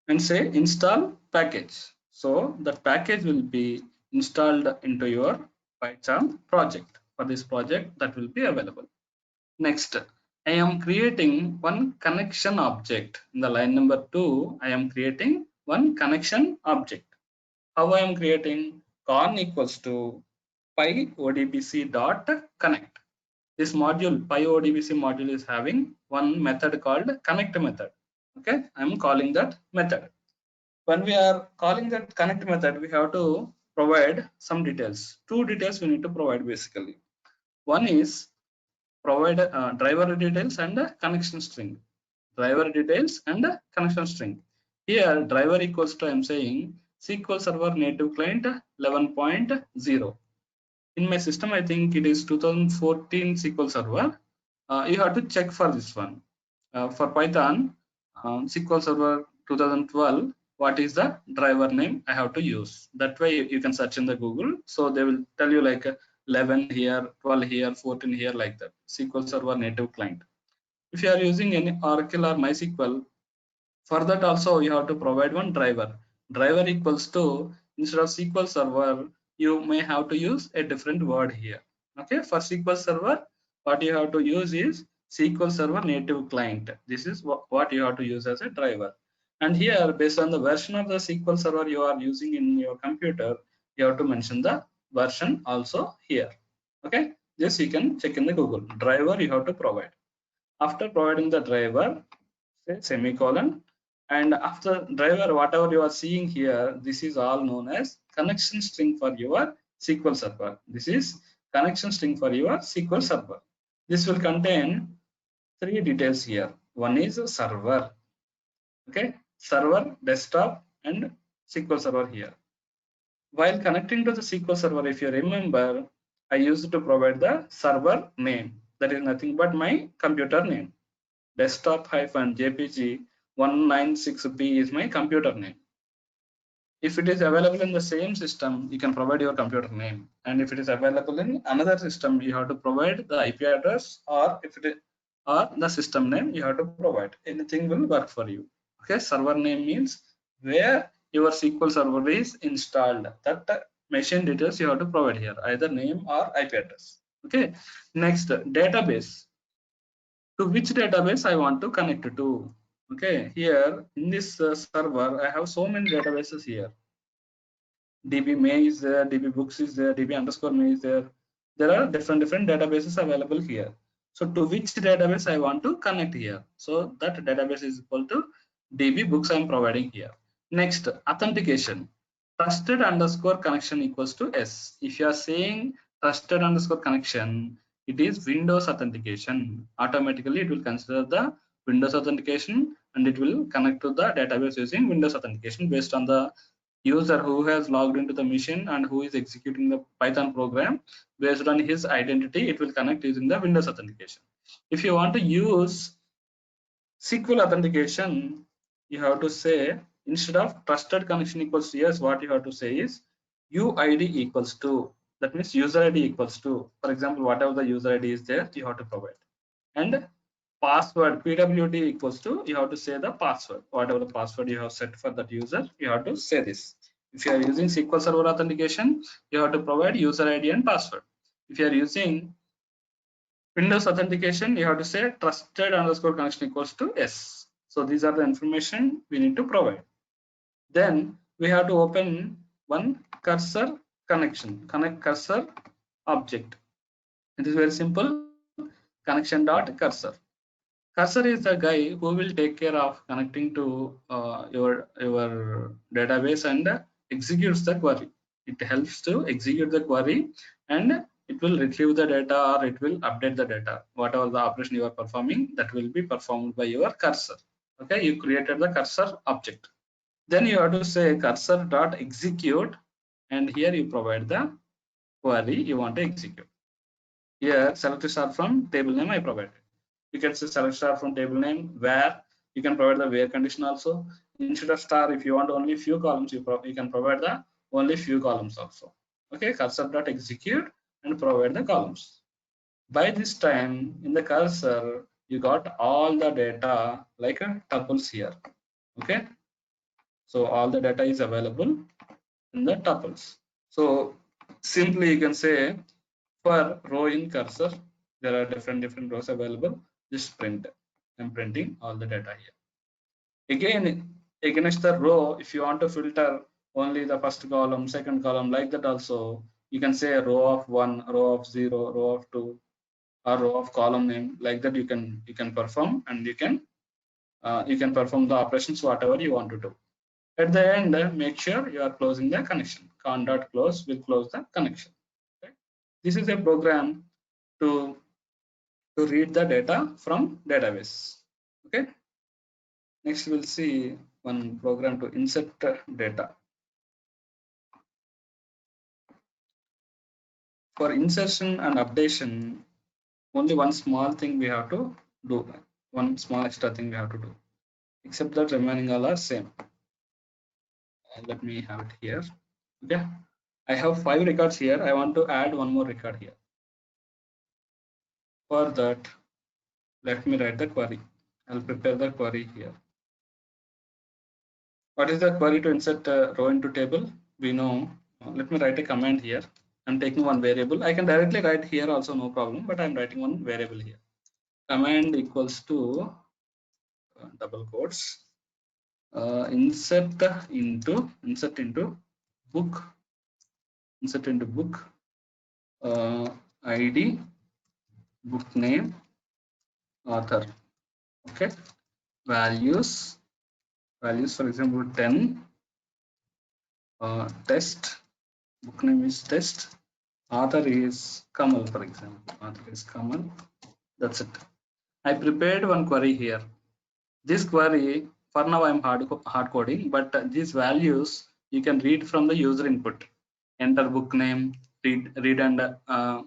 and say install package. So that package will be installed into your PyCharm project. For this project, that will be available. Next, I am creating one connection object. In the line number 2, I am creating one connection object. How I am creating? Con equals to PyODBC dot connect. This module, PyODBC module, is having one method called connect method. Okay, I am calling that method. When we are calling that connect method, we have to provide some details. Two details we need to provide basically. One is provide driver details and a connection string. Driver details and a connection string. Here driver equals to, I'm saying SQL Server native client 11.0. In my system, I think it is 2014 SQL Server. You have to check for this one. For Python, SQL Server 2012, what is the driver name I have to use? That way you can search in the Google. So they will tell you like 11 here, 12 here, 14 here, like that. SQL Server native client. If you are using any Oracle or MySQL, for that also you have to provide one driver. Driver equals to, instead of SQL Server, you may have to use a different word here. Okay, for SQL Server, what you have to use is SQL Server native client. This is what you have to use as a driver. And here, based on the version of the SQL Server you are using in your computer, you have to mention the version also here. Okay, this you can check in the Google. Driver you have to provide. After providing the driver, say semicolon, and after driver, whatever you are seeing here, this is all known as connection string for your SQL Server. This is connection string for your SQL Server. This will contain three details here. One is server, okay, server, desktop, and SQL Server here. While connecting to the SQL Server, if you remember, I used to provide the server name. That is nothing but my computer name. Desktop-jpg 196b is my computer name. If it is available in the same system, you can provide your computer name, and if it is available in another system, you have to provide the IP address, or if it is, or the system name you have to provide. Anything will work for you. Okay, server name means where your SQL server is installed. That machine details you have to provide here, either name or IP address. Okay, next, database. To which database I want to connect to. Okay, here in this server, I have so many databases here. DB May is there, DB Books is there, DB underscore May is there. There are different databases available here. So to which database I want to connect here. So that database is equal to DB Books I am providing here. Next, authentication. Trusted underscore connection equals to S. If you are saying trusted underscore connection, it is Windows authentication. Automatically it will consider the Windows authentication and it will connect to the database using Windows authentication based on the user who has logged into the machine and who is executing the Python program. Based on his identity, it will connect using the Windows authentication. If you want to use SQL authentication, you have to say, instead of trusted connection equals to yes, what you have to say is UID equals to, that means user ID equals to, for example, whatever the user ID is there, you have to provide. And password, PWD equals to, you have to say the password, whatever the password you have set for that user, you have to say this. If you are using SQL Server authentication, you have to provide user ID and password. If you are using Windows authentication, you have to say trusted underscore connection equals to S. So these are the information we need to provide. Then we have to open one cursor connection, connect cursor object. It is very simple, connection dot cursor. Cursor is the guy who will take care of connecting to your database and executes the query. It helps to execute the query and it will retrieve the data or it will update the data. Whatever the operation you are performing, that will be performed by your cursor. Okay, you created the cursor object. Then you have to say cursor dot execute, and here you provide the query you want to execute. Here select star from table name I provided. You can say select star from table name, where you can provide the where condition also. Instead of star, if you want only few columns, you can provide the only few columns also. Okay, cursor dot execute and provide the columns. By this time in the cursor, you got all the data like tuples here. Okay, so all the data is available in the tuples. So simply you can say for row in cursor, there are different rows available. Just print. I'm printing all the data here. Again, against the row, if you want to filter only the first column, second column, like that also, you can say a row of 1, row of 0, row of 2, or row of column name. Like that you can perform, and you can perform the operations whatever you want to do. At the end, make sure you are closing the connection. Con.close will close the connection. Okay? This is a program to read the data from database. Okay. Next, we'll see one program to insert data. For insertion and updation, only one small thing we have to do. One small extra thing we have to do. Except that remaining all are same. Let me have it here. Okay. I have 5 records here. I want to add one more record here. For that, let me write the query. I'll prepare the query here. What is the query to insert row into table? We know. Let me write a command here. I'm taking one variable. I can directly write here also, no problem, but I'm writing one variable here. Command equals to double quotes insert into book ID, book name, author. Okay, values for example 10, test, book name is test, author is Kamal, for example, author is Kamal. That's it. I prepared one query here. This query, for now I'm hard coding, but these values you can read from the user input. Enter book name, read and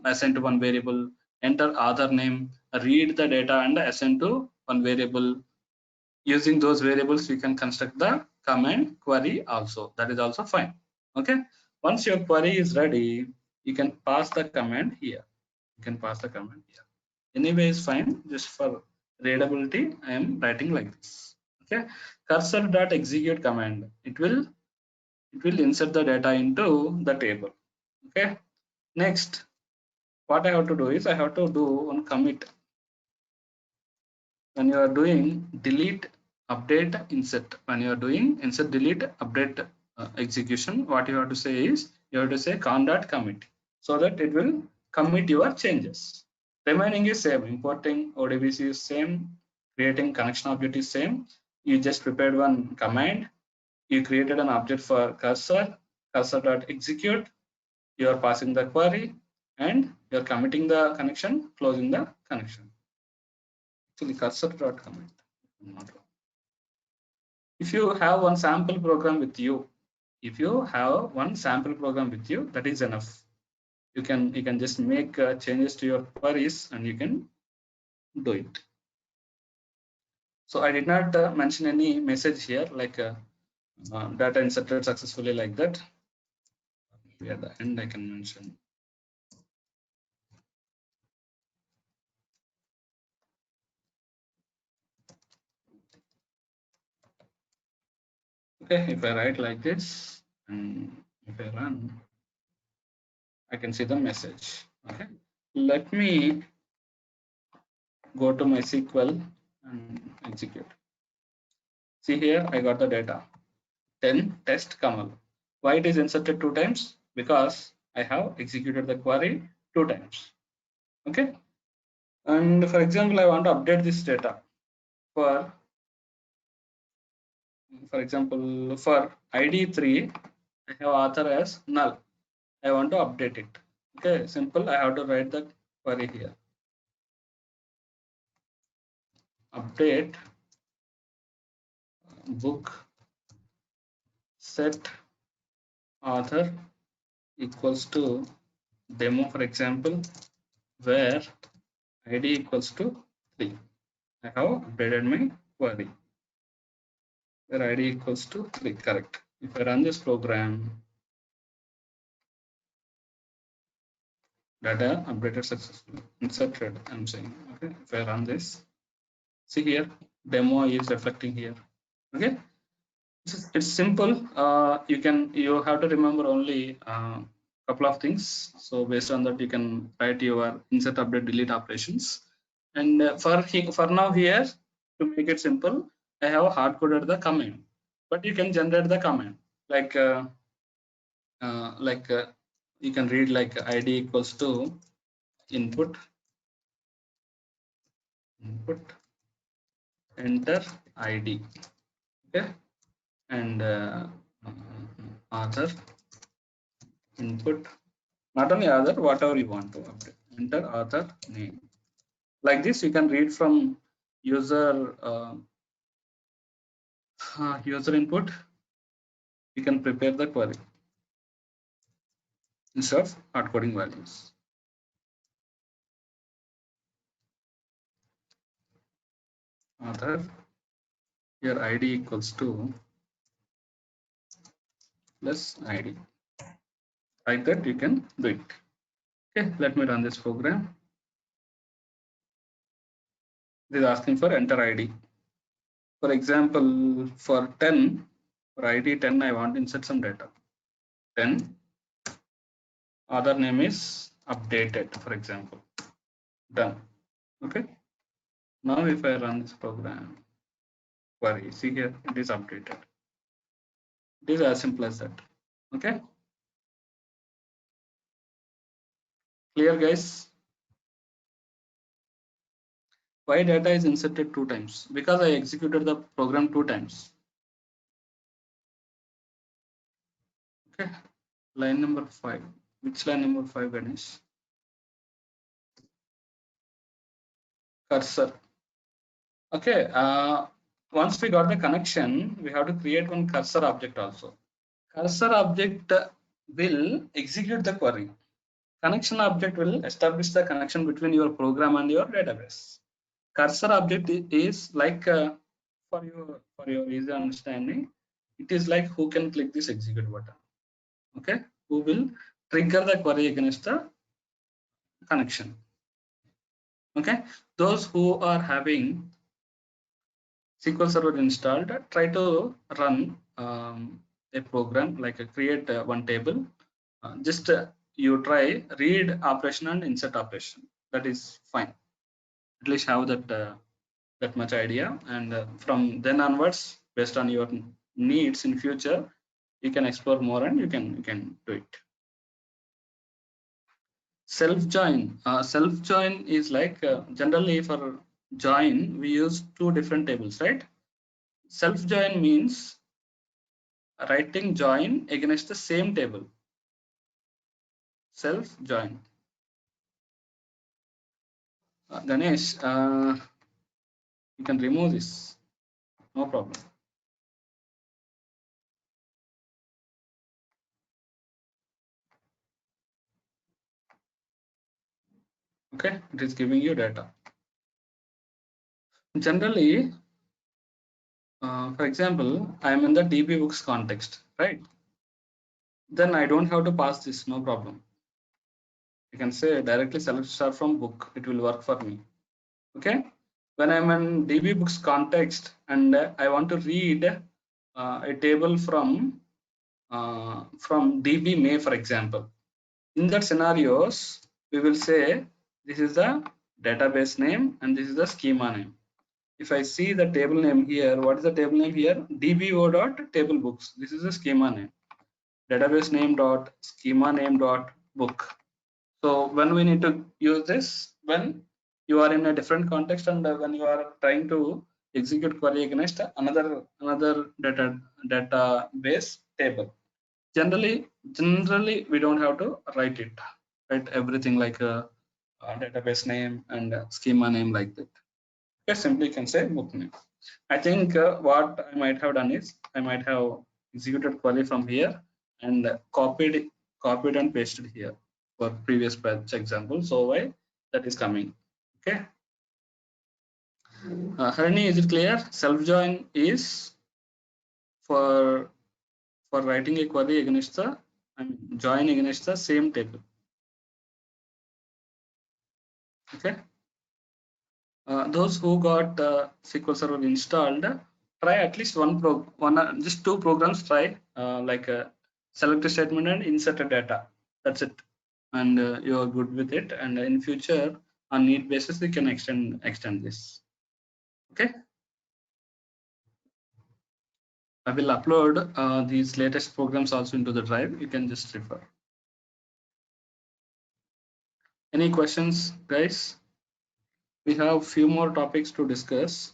assign to one variable, enter author name, read the data and assign to one variable. Using those variables, you can construct the command query also. That is also fine. Okay. Once your query is ready, you can pass the command here. You can pass the command here. Anyway, is fine. Just for readability, I am writing like this. Okay. Cursor.execute command. It will insert the data into the table. Okay. Next, what I have to do is I have to do one commit. When you are doing delete, update, insert, when you are doing insert, delete, update execution, what you have to say is you have to say con.commit, so that it will commit your changes. Remaining is same. Importing ODBC is same. Creating connection object is same. You just prepared one command. You created an object for cursor. Cursor.execute. You are passing the query, and you are committing the connection, closing the connection. Actually, cursor.commit. If you have one sample program with you, that is enough. You can just make changes to your queries and you can do it. So I did not mention any message here like data inserted successfully like that. At the end I can mention. Okay, if I write like this and if I run, I can see the message. Okay, let me go to my SQL and execute. See here, I got the data 10 test Kamal. Why it is inserted 2 times? Because I have executed the query 2 times. Okay, and for example, I want to update this data for example, for ID 3, I have author as null. I want to update it. Okay, simple. I have to write the query here. Update book set author equals to demo, for example, where ID equals to 3. I have updated my query where ID equals to 3. Correct. If I run this program, data updated successfully, inserted, I'm saying. Okay, if I run this, see here, demo is reflecting here. Okay, it's simple. You have to remember only couple of things. So based on that, you can write your insert, update, delete operations. And for now here, to make it simple, I have hard coded the command, but you can generate the command like you can read like ID equals to input enter ID. Okay, and author input, not only author, whatever you want to update, enter author name. Like this, you can read from user user input. You can prepare the query instead of hard coding values. Author, your ID equals to plus ID. Like that, you can do it. Okay, let me run this program. This is asking for enter ID. For example, for 10, for ID 10, I want to insert some data. 10, other name is updated, for example. Done. Okay. Now if I run this program, query, see here, it is updated. It is as simple as that. Okay. Clear, guys? Why data is inserted 2 times? Because I executed the program 2 times. Okay. Line number 5. Which line number 5, Ganesh? Cursor. Okay. Once we got the connection, we have to create one cursor object also. Cursor object will execute the query. Connection object will establish the connection between your program and your database. Cursor object is like for your easy understanding, it is like who can click this execute button. Okay, who will trigger the query against the connection. Okay, those who are having SQL Server installed, try to run a program like create one table. Just you try read operation and insert operation. That is fine. At least have that much idea, and from then onwards, based on your needs in future, you can explore more and you can do it. Self join. Self join is like generally for join we use two different tables, right? Self join means writing join against the same table. Self join. Ganesh, you can remove this, no problem. Okay, it is giving you data. Generally, for example, I am in the DB books context, right? Then I don't have to pass this, no problem. You can say directly select star from book, it will work for me. Okay, when I'm in DB books context and I want to read a table from DB May, for example, in that scenarios, we will say this is the database name and this is the schema name. If I see the table name here, what is the table name here? DBO.table books. This is the schema name. Database name dot schema name dot book. So when we need to use this, when you are in a different context and when you are trying to execute query against another database table. Generally we don't have to write everything like a database name and schema name like that. Okay, simply can say book name. I think what I might have done is I might have executed query from here and copied and pasted here for previous batch example. So why that is coming. Okay. Harini, is it clear? Self join is for writing a query against the join against the same table. Okay. Those who got SQL Server installed, try at least just two programs. Try like select a statement and insert a data. That's it, and you are good with it. And in future, on need basis, we can extend this. Okay. I will upload these latest programs also into the drive. You can just refer. Any questions, guys? We have few more topics to discuss.